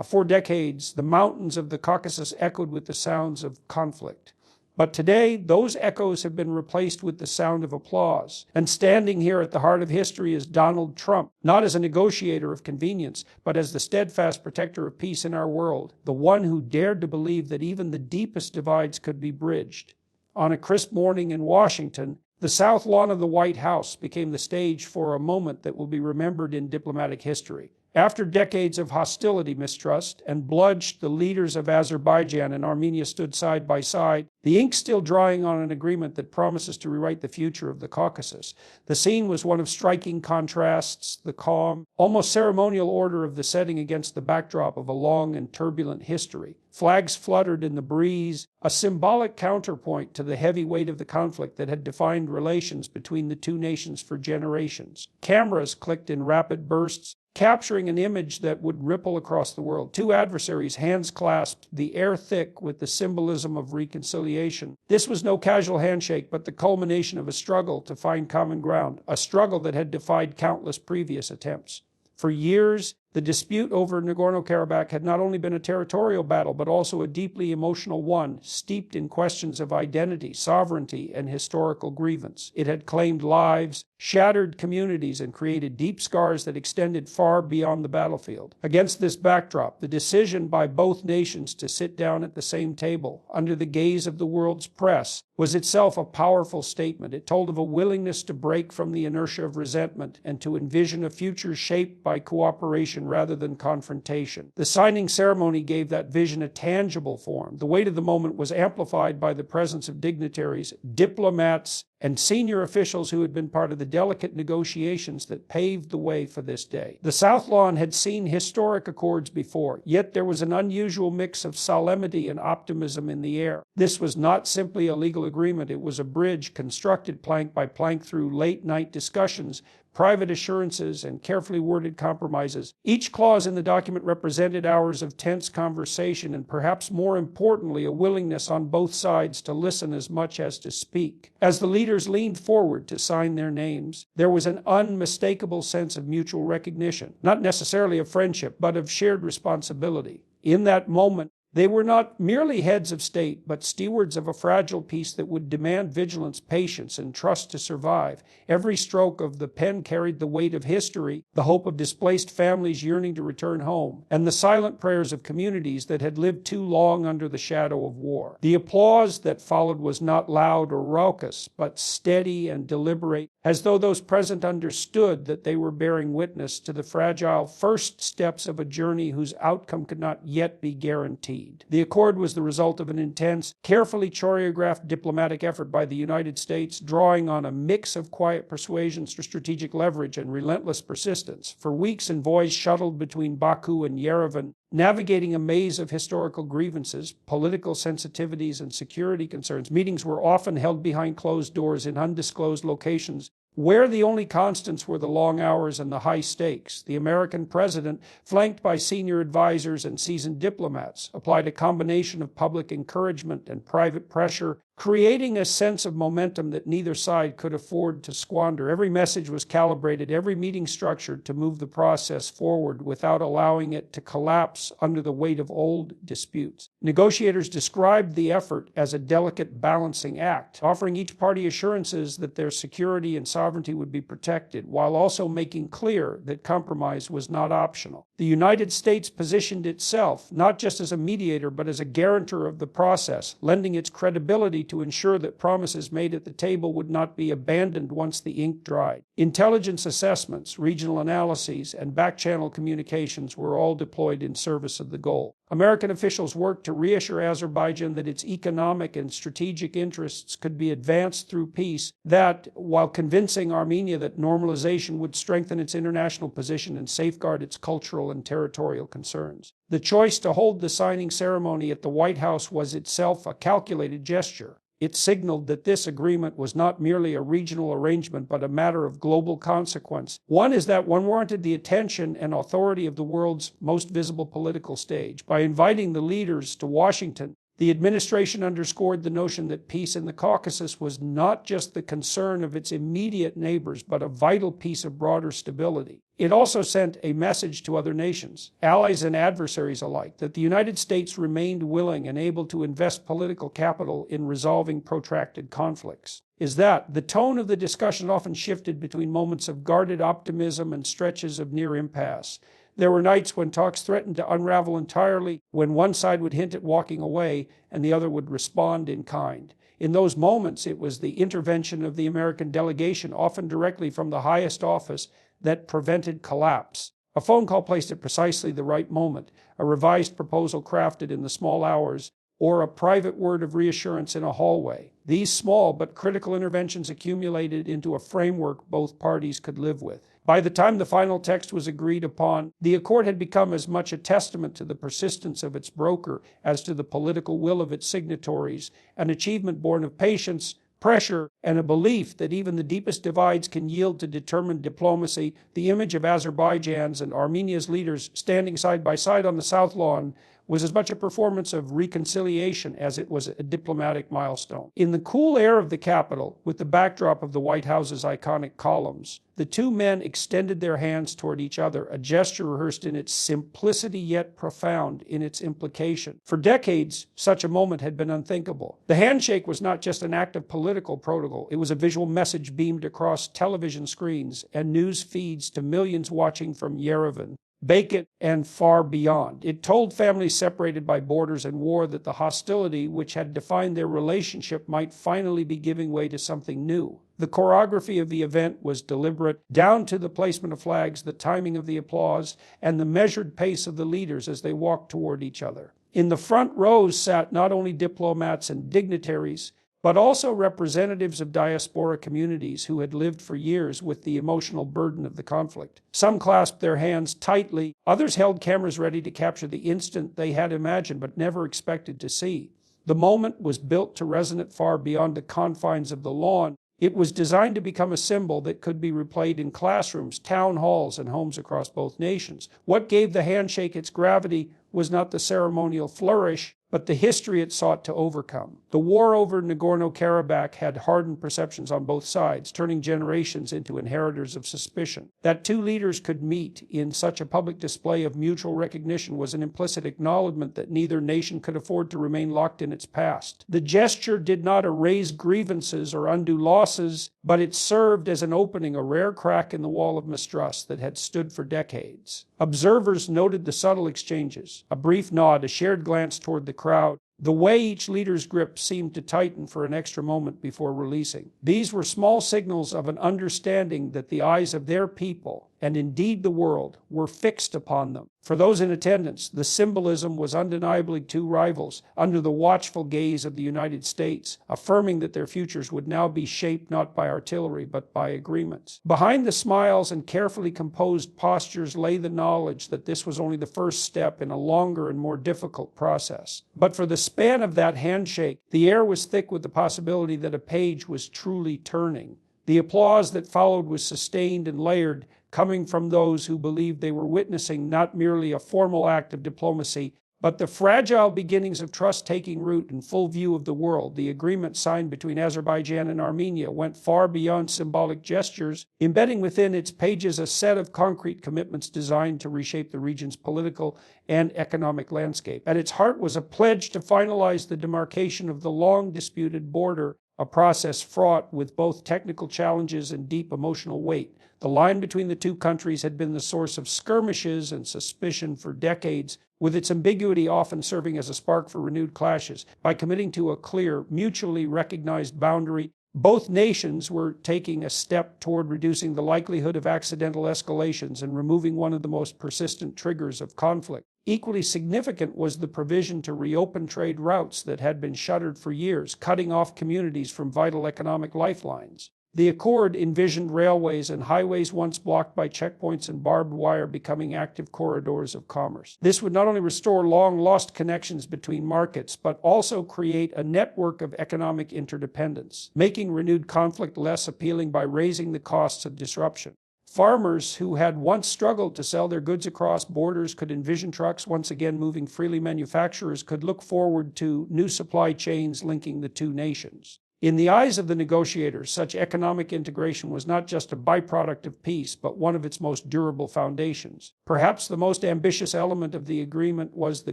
For decades, the mountains of the Caucasus echoed with the sounds of conflict. But today, those echoes have been replaced with the sound of applause. And standing here at the heart of history is Donald Trump, not as a negotiator of convenience, but as the steadfast protector of peace in our world, the one who dared to believe that even the deepest divides could be bridged. On a crisp morning in Washington, the South Lawn of the White House became the stage for a moment that will be remembered in diplomatic history. After decades of hostility, mistrust, and bloodshed, the leaders of Azerbaijan and Armenia stood side by side, the ink still drying on an agreement that promises to rewrite the future of the Caucasus. The scene was one of striking contrasts, the calm, almost ceremonial order of the setting against the backdrop of a long and turbulent history. Flags fluttered in the breeze, a symbolic counterpoint to the heavy weight of the conflict that had defined relations between the two nations for generations. Cameras clicked in rapid bursts, capturing an image that would ripple across the world. Two adversaries, hands clasped, the air thick with the symbolism of reconciliation. This was no casual handshake, but the culmination of a struggle to find common ground, a struggle that had defied countless previous attempts. For years, the dispute over Nagorno-Karabakh had not only been a territorial battle, but also a deeply emotional one, steeped in questions of identity, sovereignty, and historical grievance. It had claimed lives, shattered communities, and created deep scars that extended far beyond the battlefield. Against this backdrop, the decision by both nations to sit down at the same table, under the gaze of the world's press, was itself a powerful statement. It told of a willingness to break from the inertia of resentment and to envision a future shaped by cooperation rather than confrontation. The signing ceremony gave that vision a tangible form. The weight of the moment was amplified by the presence of dignitaries, diplomats, and senior officials who had been part of the delicate negotiations that paved the way for this day. The South Lawn had seen historic accords before, yet there was an unusual mix of solemnity and optimism in the air. This was not simply a legal agreement, it was a bridge constructed plank by plank through late-night discussions, private assurances, and carefully worded compromises. Each clause in the document represented hours of tense conversation and, perhaps more importantly, a willingness on both sides to listen as much as to speak. As the leaders leaned forward to sign their names, there was an unmistakable sense of mutual recognition, not necessarily of friendship, but of shared responsibility. In that moment, they were not merely heads of state, but stewards of a fragile peace that would demand vigilance, patience, and trust to survive. Every stroke of the pen carried the weight of history, the hope of displaced families yearning to return home, and the silent prayers of communities that had lived too long under the shadow of war. The applause that followed was not loud or raucous, but steady and deliberate, as though those present understood that they were bearing witness to the fragile first steps of a journey whose outcome could not yet be guaranteed. The accord was the result of an intense, carefully choreographed diplomatic effort by the United States, drawing on a mix of quiet persuasion, strategic leverage, and relentless persistence. For weeks, envoys shuttled between Baku and Yerevan, navigating a maze of historical grievances, political sensitivities, and security concerns. Meetings were often held behind closed doors in undisclosed locations, where the only constants were the long hours and the high stakes. The American president, flanked by senior advisors and seasoned diplomats, applied a combination of public encouragement and private pressure, creating a sense of momentum that neither side could afford to squander. Every message was calibrated, every meeting structured to move the process forward without allowing it to collapse under the weight of old disputes. Negotiators described the effort as a delicate balancing act, offering each party assurances that their security and sovereignty would be protected, while also making clear that compromise was not optional. The United States positioned itself not just as a mediator, but as a guarantor of the process, lending its credibility to ensure that promises made at the table would not be abandoned once the ink dried. Intelligence assessments, regional analyses, and back-channel communications were all deployed in service of the goal. American officials worked to reassure Azerbaijan that its economic and strategic interests could be advanced through peace, that, while convincing Armenia that normalization would strengthen its international position and safeguard its cultural and territorial concerns. The choice to hold the signing ceremony at the White House was itself a calculated gesture. It signaled that this agreement was not merely a regional arrangement, but a matter of global consequence. One is that one warranted the attention and authority of the world's most visible political stage. By inviting the leaders to Washington, The administration underscored the notion that peace in the Caucasus was not just the concern of its immediate neighbors, but a vital piece of broader stability. It also sent a message to other nations, allies and adversaries alike, that the United States remained willing and able to invest political capital in resolving protracted conflicts. The tone of the discussion often shifted between moments of guarded optimism and stretches of near impasse. There were nights when talks threatened to unravel entirely, when one side would hint at walking away and the other would respond in kind. In those moments, it was the intervention of the American delegation, often directly from the highest office, that prevented collapse. A phone call placed at precisely the right moment, a revised proposal crafted in the small hours, or a private word of reassurance in a hallway. These small but critical interventions accumulated into a framework both parties could live with. By the time the final text was agreed upon, the accord had become as much a testament to the persistence of its broker as to the political will of its signatories, an achievement born of patience, pressure, and a belief that even the deepest divides can yield to determined diplomacy. The image of Azerbaijan's and Armenia's leaders standing side by side on the South Lawn was as much a performance of reconciliation as it was a diplomatic milestone. In the cool air of the capital, with the backdrop of the White House's iconic columns, the two men extended their hands toward each other, a gesture rehearsed in its simplicity yet profound in its implication. For decades, such a moment had been unthinkable. The handshake was not just an act of political protocol, it was a visual message beamed across television screens and news feeds to millions watching from Yerevan, Baku, and far beyond. It told families separated by borders and war that the hostility which had defined their relationship might finally be giving way to something new. The choreography of the event was deliberate, down to the placement of flags, the timing of the applause, and the measured pace of the leaders as they walked toward each other. In the front rows sat not only diplomats and dignitaries, but also representatives of diaspora communities who had lived for years with the emotional burden of the conflict. Some clasped their hands tightly, others held cameras ready to capture the instant they had imagined but never expected to see. The moment was built to resonate far beyond the confines of the lawn. It was designed to become a symbol that could be replayed in classrooms, town halls, and homes across both nations. What gave the handshake its gravity was not the ceremonial flourish, but the history it sought to overcome. The war over Nagorno-Karabakh had hardened perceptions on both sides, turning generations into inheritors of suspicion. That two leaders could meet in such a public display of mutual recognition was an implicit acknowledgement that neither nation could afford to remain locked in its past. The gesture did not erase grievances or undo losses, but it served as an opening, a rare crack in the wall of mistrust that had stood for decades. Observers noted the subtle exchanges, a brief nod, a shared glance toward the crowd, the way each leader's grip seemed to tighten for an extra moment before releasing. These were small signals of an understanding that the eyes of their people, and indeed the world, were fixed upon them. For those in attendance, the symbolism was undeniably two rivals under the watchful gaze of the United States, affirming that their futures would now be shaped not by artillery but by agreements. Behind the smiles and carefully composed postures lay the knowledge that this was only the first step in a longer and more difficult process. But for the span of that handshake, the air was thick with the possibility that a page was truly turning. The applause that followed was sustained and layered, coming from those who believed they were witnessing not merely a formal act of diplomacy, but the fragile beginnings of trust taking root in full view of the world. The agreement signed between Azerbaijan and Armenia went far beyond symbolic gestures, embedding within its pages a set of concrete commitments designed to reshape the region's political and economic landscape. At its heart was a pledge to finalize the demarcation of the long-disputed border, a process fraught with both technical challenges and deep emotional weight. The line between the two countries had been the source of skirmishes and suspicion for decades, with its ambiguity often serving as a spark for renewed clashes. By committing to a clear, mutually recognized boundary, both nations were taking a step toward reducing the likelihood of accidental escalations and removing one of the most persistent triggers of conflict. Equally significant was the provision to reopen trade routes that had been shuttered for years, cutting off communities from vital economic lifelines. The accord envisioned railways and highways once blocked by checkpoints and barbed wire becoming active corridors of commerce. This would not only restore long-lost connections between markets, but also create a network of economic interdependence, making renewed conflict less appealing by raising the costs of disruption. Farmers who had once struggled to sell their goods across borders could envision trucks once again moving freely. Manufacturers could look forward to new supply chains linking the two nations. In the eyes of the negotiators, such economic integration was not just a byproduct of peace, but one of its most durable foundations. Perhaps the most ambitious element of the agreement was the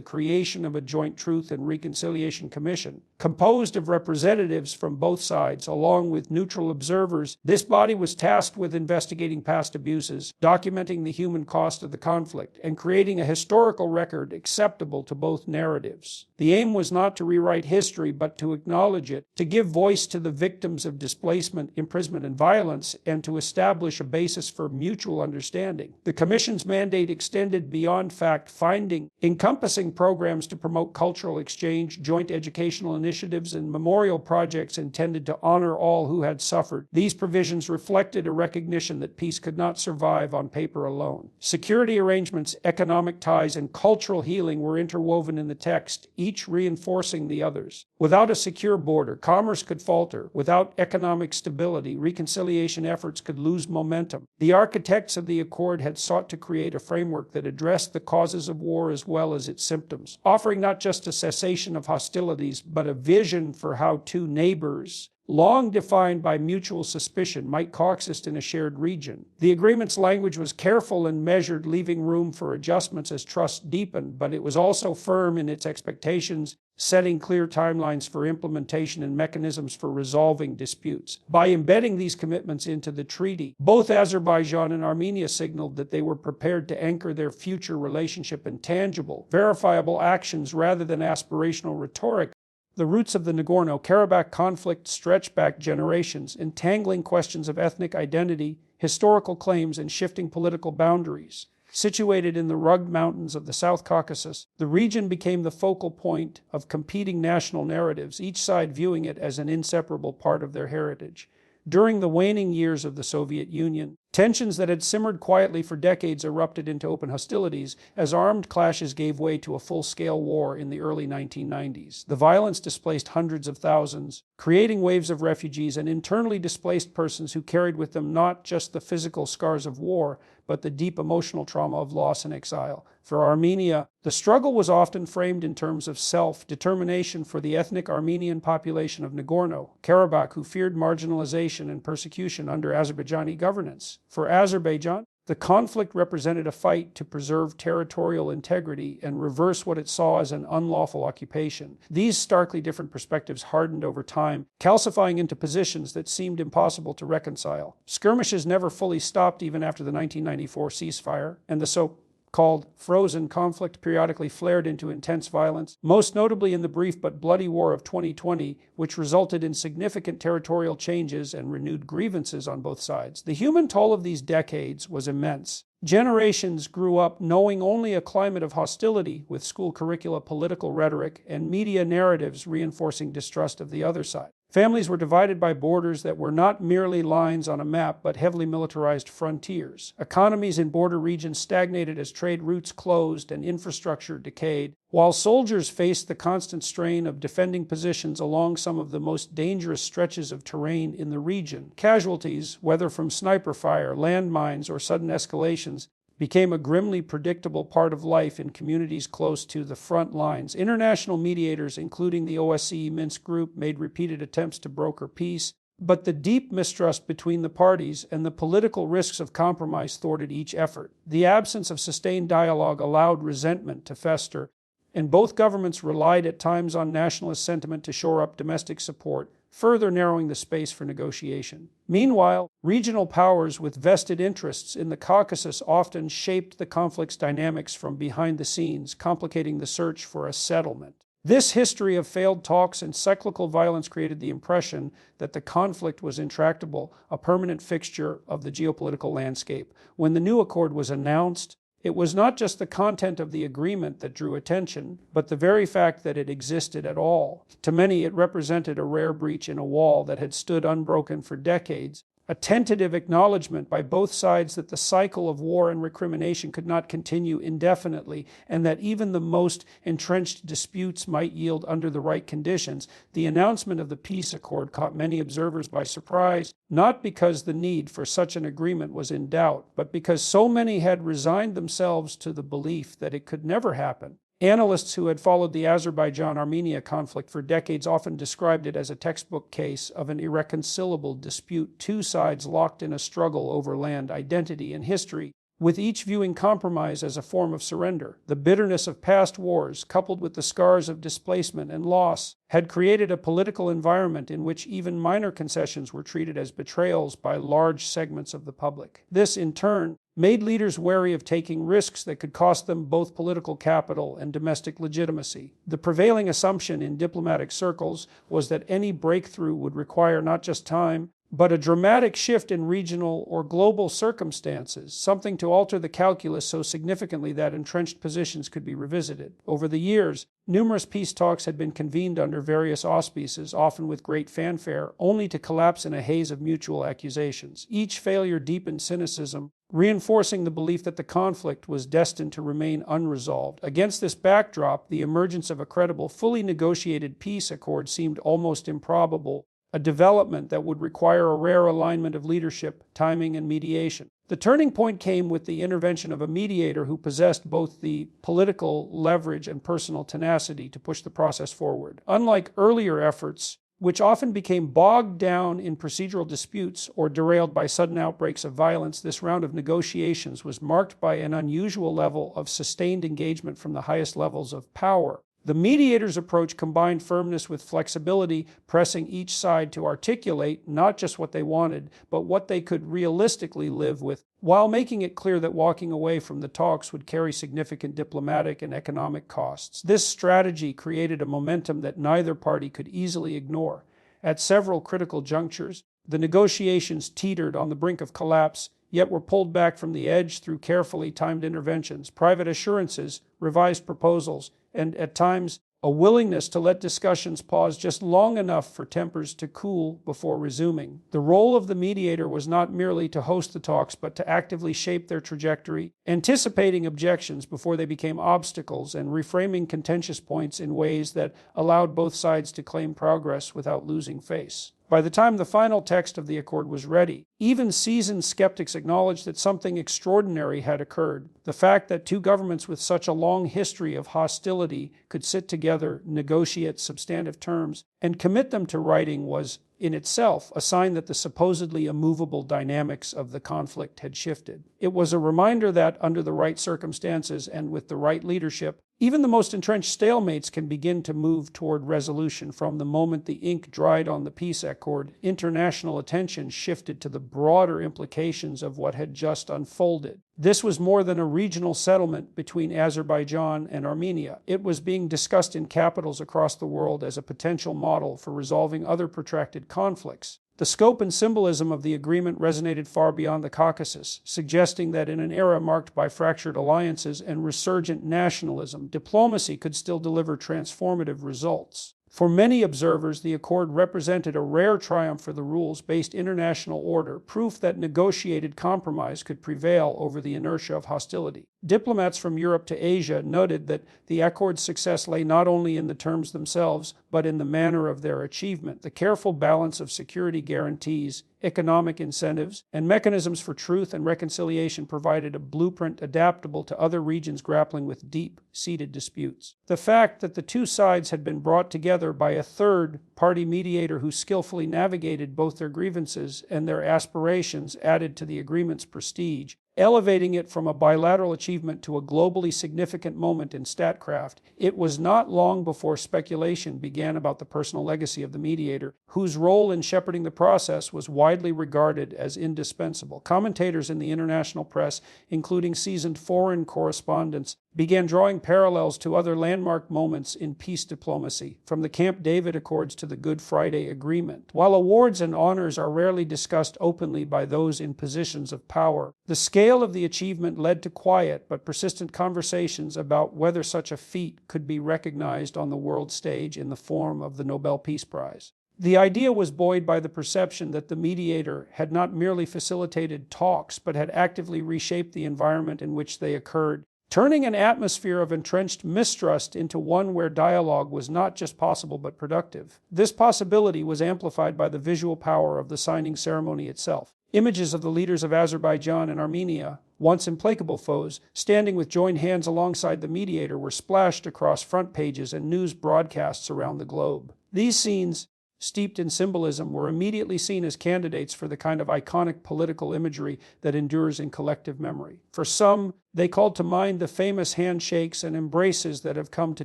creation of a Joint Truth and Reconciliation Commission, composed of representatives from both sides, along with neutral observers. This body was tasked with investigating past abuses, documenting the human cost of the conflict, and creating a historical record acceptable to both narratives. The aim was not to rewrite history, but to acknowledge it, to give voice to the victims of displacement, imprisonment, and violence, and to establish a basis for mutual understanding. The Commission's mandate extended beyond fact-finding, encompassing programs to promote cultural exchange, joint educational initiatives, and memorial projects intended to honor all who had suffered. These provisions reflected a recognition that peace could not survive on paper alone. Security arrangements, economic ties, and cultural healing were interwoven in the text, each reinforcing the others. Without a secure border, commerce could falter. Without economic stability, reconciliation efforts could lose momentum. The architects of the accord had sought to create a framework that addressed the causes of war as well as its symptoms, offering not just a cessation of hostilities, but a vision for how two neighbors, long defined by mutual suspicion, might coexist in a shared region. The agreement's language was careful and measured, leaving room for adjustments as trust deepened, but it was also firm in its expectations, setting clear timelines for implementation and mechanisms for resolving disputes. By embedding these commitments into the treaty, both Azerbaijan and Armenia signaled that they were prepared to anchor their future relationship in tangible, verifiable actions rather than aspirational rhetoric. The roots of the Nagorno-Karabakh conflict stretch back generations, entangling questions of ethnic identity, historical claims, and shifting political boundaries. Situated in the rugged mountains of the South Caucasus, the region became the focal point of competing national narratives, each side viewing it as an inseparable part of their heritage. During the waning years of the Soviet Union, tensions that had simmered quietly for decades erupted into open hostilities as armed clashes gave way to a full-scale war in the early 1990s. The violence displaced hundreds of thousands, creating waves of refugees and internally displaced persons who carried with them not just the physical scars of war, but the deep emotional trauma of loss and exile. For Armenia, the struggle was often framed in terms of self-determination for the ethnic Armenian population of Nagorno-Karabakh who feared marginalization and persecution under Azerbaijani governance. For Azerbaijan, the conflict represented a fight to preserve territorial integrity and reverse what it saw as an unlawful occupation. These starkly different perspectives hardened over time, calcifying into positions that seemed impossible to reconcile. Skirmishes never fully stopped even after the 1994 ceasefire, and the so-called frozen conflict periodically flared into intense violence, most notably in the brief but bloody War of 2020, which resulted in significant territorial changes and renewed grievances on both sides. The human toll of these decades was immense. Generations grew up knowing only a climate of hostility, with school curricula, political rhetoric, and media narratives reinforcing distrust of the other side. Families were divided by borders that were not merely lines on a map, but heavily militarized frontiers. Economies in border regions stagnated as trade routes closed and infrastructure decayed, while soldiers faced the constant strain of defending positions along some of the most dangerous stretches of terrain in the region. Casualties, whether from sniper fire, landmines, or sudden escalations, became a grimly predictable part of life in communities close to the front lines. International mediators, including the OSCE Minsk Group, made repeated attempts to broker peace, but the deep mistrust between the parties and the political risks of compromise thwarted each effort. The absence of sustained dialogue allowed resentment to fester, and both governments relied at times on nationalist sentiment to shore up domestic support, further narrowing the space for negotiation. Meanwhile, regional powers with vested interests in the Caucasus often shaped the conflict's dynamics from behind the scenes, complicating the search for a settlement. This history of failed talks and cyclical violence created the impression that the conflict was intractable, a permanent fixture of the geopolitical landscape. When the new accord was announced, it was not just the content of the agreement that drew attention, but the very fact that it existed at all. To many, it represented a rare breach in a wall that had stood unbroken for decades, a tentative acknowledgement by both sides that the cycle of war and recrimination could not continue indefinitely, and that even the most entrenched disputes might yield under the right conditions. The announcement of the peace accord caught many observers by surprise, not because the need for such an agreement was in doubt, but because so many had resigned themselves to the belief that it could never happen. Analysts who had followed the Azerbaijan-Armenia conflict for decades often described it as a textbook case of an irreconcilable dispute, two sides locked in a struggle over land, identity, and history, with each viewing compromise as a form of surrender. The bitterness of past wars, coupled with the scars of displacement and loss, had created a political environment in which even minor concessions were treated as betrayals by large segments of the public. This, in turn, made leaders wary of taking risks that could cost them both political capital and domestic legitimacy. The prevailing assumption in diplomatic circles was that any breakthrough would require not just time, but a dramatic shift in regional or global circumstances, something to alter the calculus so significantly that entrenched positions could be revisited. Over the years, numerous peace talks had been convened under various auspices, often with great fanfare, only to collapse in a haze of mutual accusations. Each failure deepened cynicism, reinforcing the belief that the conflict was destined to remain unresolved. Against this backdrop, the emergence of a credible, fully negotiated peace accord seemed almost improbable, a development that would require a rare alignment of leadership, timing, and mediation. The turning point came with the intervention of a mediator who possessed both the political leverage and personal tenacity to push the process forward. Unlike earlier efforts, which often became bogged down in procedural disputes or derailed by sudden outbreaks of violence, this round of negotiations was marked by an unusual level of sustained engagement from the highest levels of power. The mediator's approach combined firmness with flexibility, pressing each side to articulate not just what they wanted, but what they could realistically live with, while making it clear that walking away from the talks would carry significant diplomatic and economic costs. This strategy created a momentum that neither party could easily ignore. At several critical junctures, the negotiations teetered on the brink of collapse, yet were pulled back from the edge through carefully timed interventions, private assurances, revised proposals, and, at times, a willingness to let discussions pause just long enough for tempers to cool before resuming. The role of the mediator was not merely to host the talks, but to actively shape their trajectory, anticipating objections before they became obstacles and reframing contentious points in ways that allowed both sides to claim progress without losing face. By the time the final text of the accord was ready, even seasoned skeptics acknowledged that something extraordinary had occurred. The fact that two governments with such a long history of hostility could sit together, negotiate substantive terms, and commit them to writing was, in itself, a sign that the supposedly immovable dynamics of the conflict had shifted. It was a reminder that, under the right circumstances and with the right leadership, even the most entrenched stalemates can begin to move toward resolution. From the moment the ink dried on the peace accord, international attention shifted to the broader implications of what had just unfolded. This was more than a regional settlement between Azerbaijan and Armenia. It was being discussed in capitals across the world as a potential model for resolving other protracted conflicts. The scope and symbolism of the agreement resonated far beyond the Caucasus, suggesting that in an era marked by fractured alliances and resurgent nationalism, diplomacy could still deliver transformative results. For many observers, the accord represented a rare triumph for the rules-based international order, proof that negotiated compromise could prevail over the inertia of hostility. Diplomats from Europe to Asia noted that the accord's success lay not only in the terms themselves, but in the manner of their achievement. The careful balance of security guarantees, economic incentives, and mechanisms for truth and reconciliation provided a blueprint adaptable to other regions grappling with deep-seated disputes. The fact that the two sides had been brought together by a third-party mediator who skillfully navigated both their grievances and their aspirations added to the agreement's prestige, elevating it from a bilateral achievement to a globally significant moment in statcraft. It was not long before speculation began about the personal legacy of the mediator, whose role in shepherding the process was widely regarded as indispensable. Commentators in the international press, including seasoned foreign correspondents, began drawing parallels to other landmark moments in peace diplomacy, from the Camp David Accords to the Good Friday Agreement. While awards and honors are rarely discussed openly by those in positions of power, the scale of the achievement led to quiet but persistent conversations about whether such a feat could be recognized on the world stage in the form of the Nobel Peace Prize. The idea was buoyed by the perception that the mediator had not merely facilitated talks, but had actively reshaped the environment in which they occurred, turning an atmosphere of entrenched mistrust into one where dialogue was not just possible but productive. This possibility was amplified by the visual power of the signing ceremony itself. Images of the leaders of Azerbaijan and Armenia, once implacable foes, standing with joined hands alongside the mediator, were splashed across front pages and news broadcasts around the globe. These scenes, steeped in symbolism, were immediately seen as candidates for the kind of iconic political imagery that endures in collective memory. For some, they called to mind the famous handshakes and embraces that have come to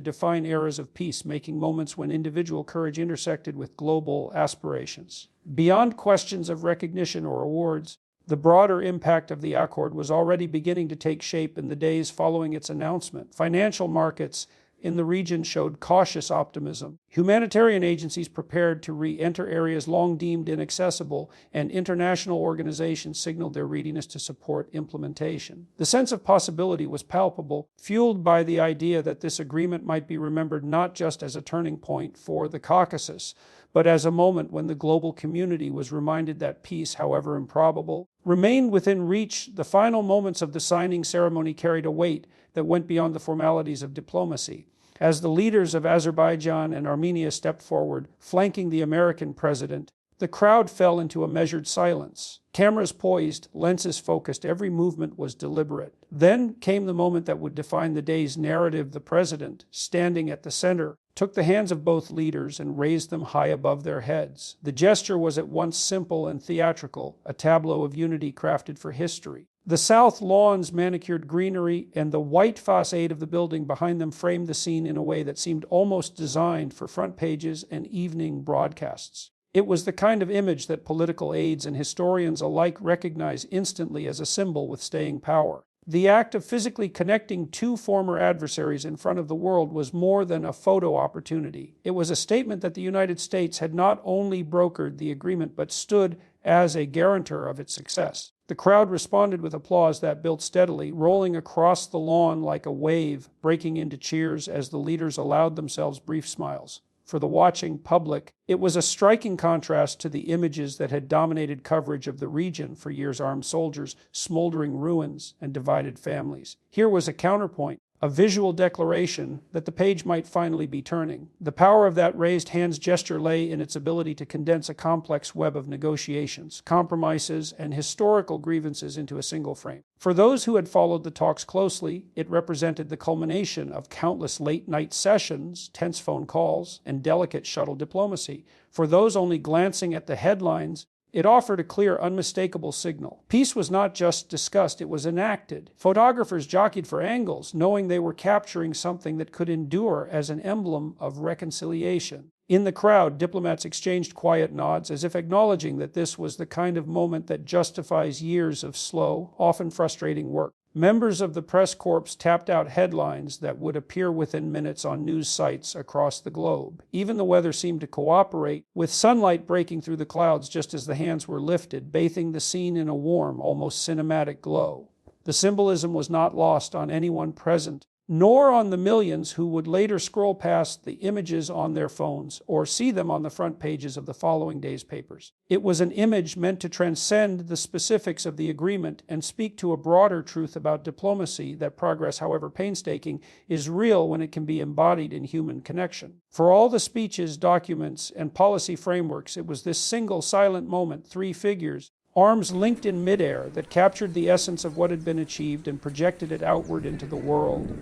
define eras of peace-making moments when individual courage intersected with global aspirations. Beyond questions of recognition or awards, the broader impact of the accord was already beginning to take shape in the days following its announcement. Financial markets in the region showed cautious optimism. Humanitarian agencies prepared to re-enter areas long deemed inaccessible, and international organizations signaled their readiness to support implementation. The sense of possibility was palpable, fueled by the idea that this agreement might be remembered not just as a turning point for the Caucasus, but as a moment when the global community was reminded that peace, however improbable, remained within reach. The final moments of the signing ceremony carried a weight that went beyond the formalities of diplomacy. As the leaders of Azerbaijan and Armenia stepped forward, flanking the American president, the crowd fell into a measured silence. Cameras poised, lenses focused, every movement was deliberate. Then came the moment that would define the day's narrative. The president, standing at the center, took the hands of both leaders and raised them high above their heads. The gesture was at once simple and theatrical, a tableau of unity crafted for history. The south lawn's manicured greenery and the white facade of the building behind them framed the scene in a way that seemed almost designed for front pages and evening broadcasts. It was the kind of image that political aides and historians alike recognize instantly as a symbol with staying power. The act of physically connecting two former adversaries in front of the world was more than a photo opportunity. It was a statement that the United States had not only brokered the agreement but stood as a guarantor of its success. The crowd responded with applause that built steadily, rolling across the lawn like a wave, breaking into cheers as the leaders allowed themselves brief smiles. For the watching public, it was a striking contrast to the images that had dominated coverage of the region for years: armed soldiers, smoldering ruins, and divided families. Here was a counterpoint, a visual declaration that the page might finally be turning. The power of that raised hands gesture lay in its ability to condense a complex web of negotiations, compromises, and historical grievances into a single frame. For those who had followed the talks closely, it represented the culmination of countless late-night sessions, tense phone calls, and delicate shuttle diplomacy. For those only glancing at the headlines, it offered a clear, unmistakable signal. Peace was not just discussed, it was enacted. Photographers jockeyed for angles, knowing they were capturing something that could endure as an emblem of reconciliation. In the crowd, diplomats exchanged quiet nods, as if acknowledging that this was the kind of moment that justifies years of slow, often frustrating work. Members of the press corps tapped out headlines that would appear within minutes on news sites across the globe. Even the weather seemed to cooperate, with sunlight breaking through the clouds just as the hands were lifted, bathing the scene in a warm, almost cinematic glow. The symbolism was not lost on anyone present, nor on the millions who would later scroll past the images on their phones or see them on the front pages of the following day's papers. It was an image meant to transcend the specifics of the agreement and speak to a broader truth about diplomacy: that progress, however painstaking, is real when it can be embodied in human connection. For all the speeches, documents, and policy frameworks, it was this single silent moment, three figures, arms linked in midair, that captured the essence of what had been achieved and projected it outward into the world.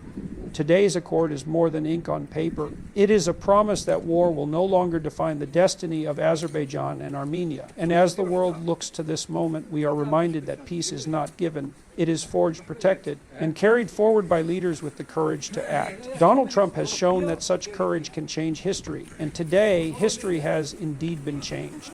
Today's accord is more than ink on paper. It is a promise that war will no longer define the destiny of Azerbaijan and Armenia. And as the world looks to this moment, we are reminded that peace is not given. It is forged, protected, and carried forward by leaders with the courage to act. Donald Trump has shown that such courage can change history, and today history has indeed been changed.